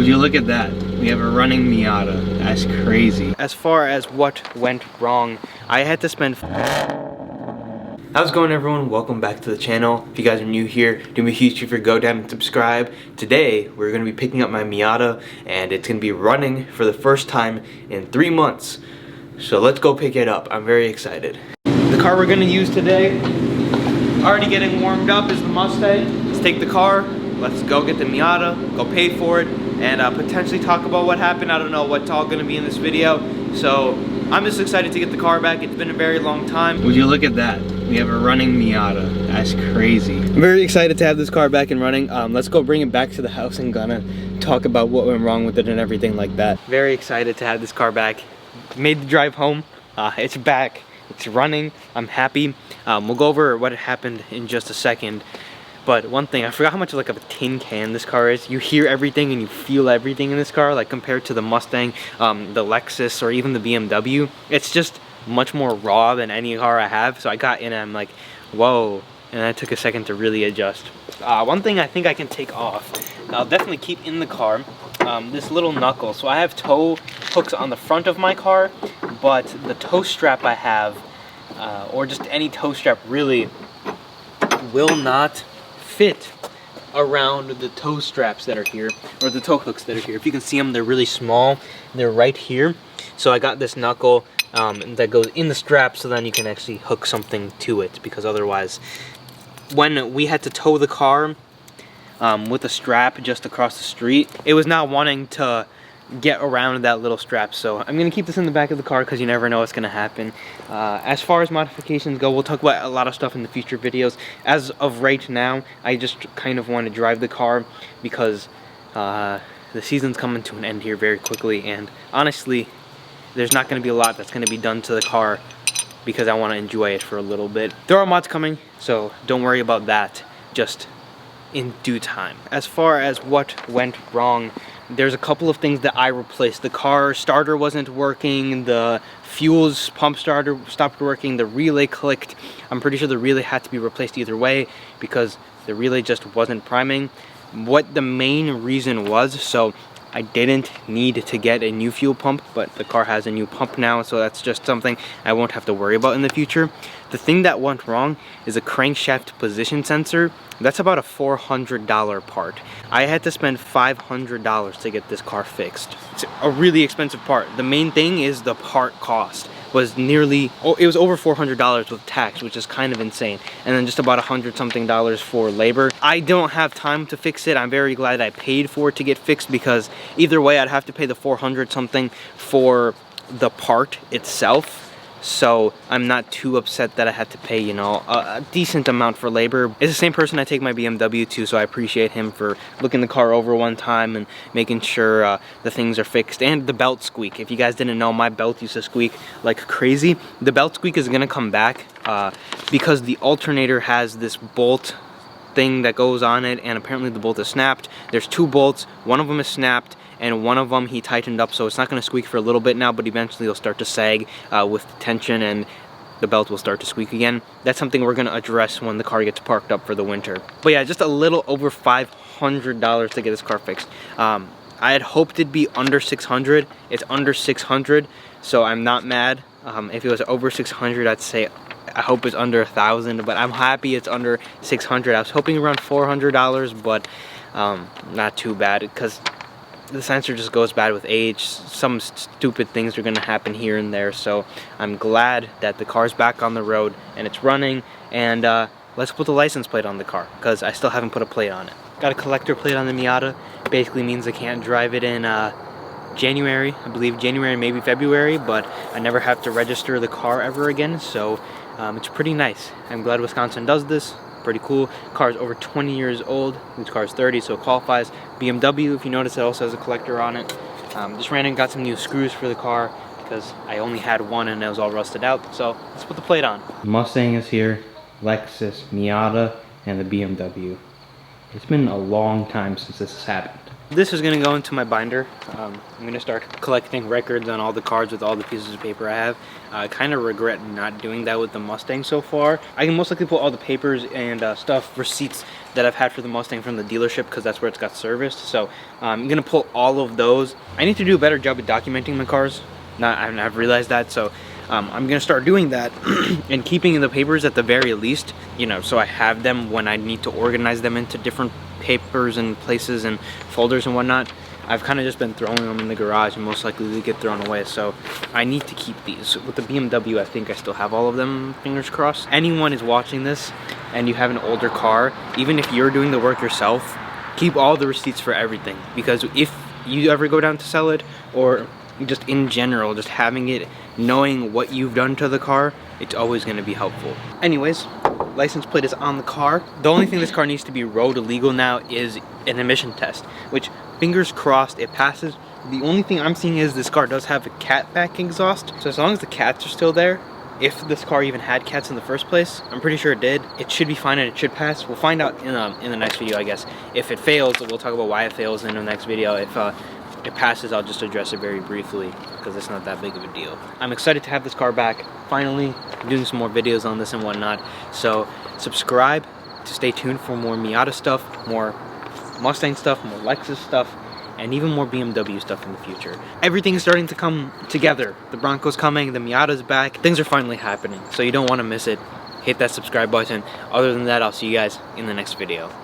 you look at that? We have a running Miata. That's crazy. As far as what went wrong, I had to spend... How's it going, everyone? Welcome back to the channel. If you guys are new here, do me a huge favor, go down and subscribe. Today, we're going to be picking up my Miata, and it's going to be running for the first time in 3 months. So let's go pick it up. I'm very excited. The car we're going to use today, already getting warmed up, is the Mustang. Let's take the car, let's go get the Miata, go pay for it, and potentially talk about what happened. I don't know what's all going to be in this video. So I'm just excited to get the car back. It's been a very long time. Would you look at that? We have a running Miata. That's crazy. I'm very excited to have this car back and running. Let's go bring it back to the house and gonna talk about what went wrong with it and everything like that. Very excited to have this car back. Made the drive home. It's back. It's running. I'm happy. We'll go over what happened in just a second. But one thing, I forgot how much like of a tin can this car is. You hear everything and you feel everything in this car, like compared to the Mustang, the Lexus, or even the BMW. It's just much more raw than any car I have. So I got in and I'm like, whoa. And I took a second to really adjust. One thing I think I can take off, I'll definitely keep in the car, this little knuckle. So I have tow hooks on the front of my car, but the tow strap I have, or just any tow strap really, will not fit around the tow straps that are here, or the tow hooks that are here. If you can see them, they're really small. They're right here. So I got this knuckle that goes in the strap, so then you can actually hook something to it, because otherwise, when we had to tow the car with a strap just across the street, it was not wanting to get around that little strap. So I'm gonna keep this in the back of the car because you never know what's gonna happen. As far as modifications go, we'll talk about a lot of stuff in the future videos. As of right now, I just kind of want to drive the car because the season's coming to an end here very quickly, and honestly, there's not going to be a lot that's going to be done to the car because I want to enjoy it for a little bit. There are mods coming, so don't worry about that, just in due time. As far as what went wrong, there's a couple of things that I replaced. The car starter wasn't working, the fuel's pump starter stopped working, the relay clicked. I'm pretty sure the relay had to be replaced either way because the relay just wasn't priming. What the main reason was, so I didn't need to get a new fuel pump, but the car has a new pump now, so that's just something I won't have to worry about in the future. The thing that went wrong is a crankshaft position sensor. That's about a $400 part. I had to spend $500 to get this car fixed. It's a really expensive part. The main thing is the part cost was nearly, it was over $400 with tax, which is kind of insane. And then just about $100 something for labor. I don't have time to fix it. I'm very glad I paid for it to get fixed, because either way I'd have to pay the $400 something for the part itself. So I'm not too upset that I had to pay, you know, a decent amount for labor. It's the same person I take my BMW to, so I appreciate him for looking the car over one time and making sure the things are fixed. And the belt squeak. If you guys didn't know, my belt used to squeak like crazy. The belt squeak is gonna come back because the alternator has this bolt thing that goes on it, and apparently the bolt is snapped. There's 2 bolts, one of them is snapped, and one of them he tightened up, so it's not going to squeak for a little bit now, but eventually it'll start to sag with the tension, and the belt will start to squeak again. That's something we're going to address when the car gets parked up for the winter. But yeah, just a little over $500 to get this car fixed. I had hoped it'd be under $600. It's under $600, so I'm not mad. If it was over $600, I'd say I hope it's under $1,000, but I'm happy it's under $600. I was hoping around $400, but not too bad, because the sensor just goes bad with age. Some stupid things are gonna happen here and there, so I'm glad that the car's back on the road and it's running, and let's put the license plate on the car, because I still haven't put a plate on it. Got a collector plate on the Miata. Basically means I can't drive it in January, I believe January, maybe February, but I never have to register the car ever again, so it's pretty nice. I'm glad Wisconsin does this. Pretty cool. Car's over 20 years old. This car's 30, so it qualifies. BMW, if you notice, it also has a collector on it. Just ran and got some new screws for the car because I only had one and it was all rusted out. So let's put the plate on. Mustang is here, Lexus, Miata, and the BMW. It's been a long time since this has happened. This is gonna go into my binder. I'm gonna start collecting records on all the cards with all the pieces of paper I have. I kind of regret not doing that with the Mustang so far. I can most likely put all the papers and stuff, receipts that I've had for the Mustang from the dealership, because that's where it's got serviced. So I'm gonna pull all of those. I need to do a better job at documenting my cars. I've realized that, so I'm gonna start doing that and keeping the papers at the very least, you know, so I have them when I need to organize them into different papers and places and folders and whatnot. I've kind of just been throwing them in the garage and most likely they get thrown away, so I need to keep these. With the BMW, I think I still have all of them, fingers crossed. Anyone is watching this and you have an older car, even if you're doing the work yourself, keep all the receipts for everything, because if you ever go down to sell it, or just in general, just having it, knowing what you've done to the car, it's always going to be helpful. Anyways, license plate is on the car. The only thing this car needs to be road illegal now is an emission test, which, fingers crossed, it passes. The only thing I'm seeing is this car does have a cat back exhaust, so as long as the cats are still there, if this car even had cats in the first place, I'm pretty sure it did, it should be fine and it should pass. We'll find out in the next video, I guess. If it fails, we'll talk about why it fails in the next video. If it passes, I'll just address it very briefly, because it's not that big of a deal. I'm excited to have this car back. Finally, I'm doing some more videos on this and whatnot. So subscribe to stay tuned for more Miata stuff, more Mustang stuff, more Lexus stuff, and even more BMW stuff in the future. Everything is starting to come together. The Bronco's coming, the Miata's back. Things are finally happening, so you don't want to miss it. Hit that subscribe button. Other than that, I'll see you guys in the next video.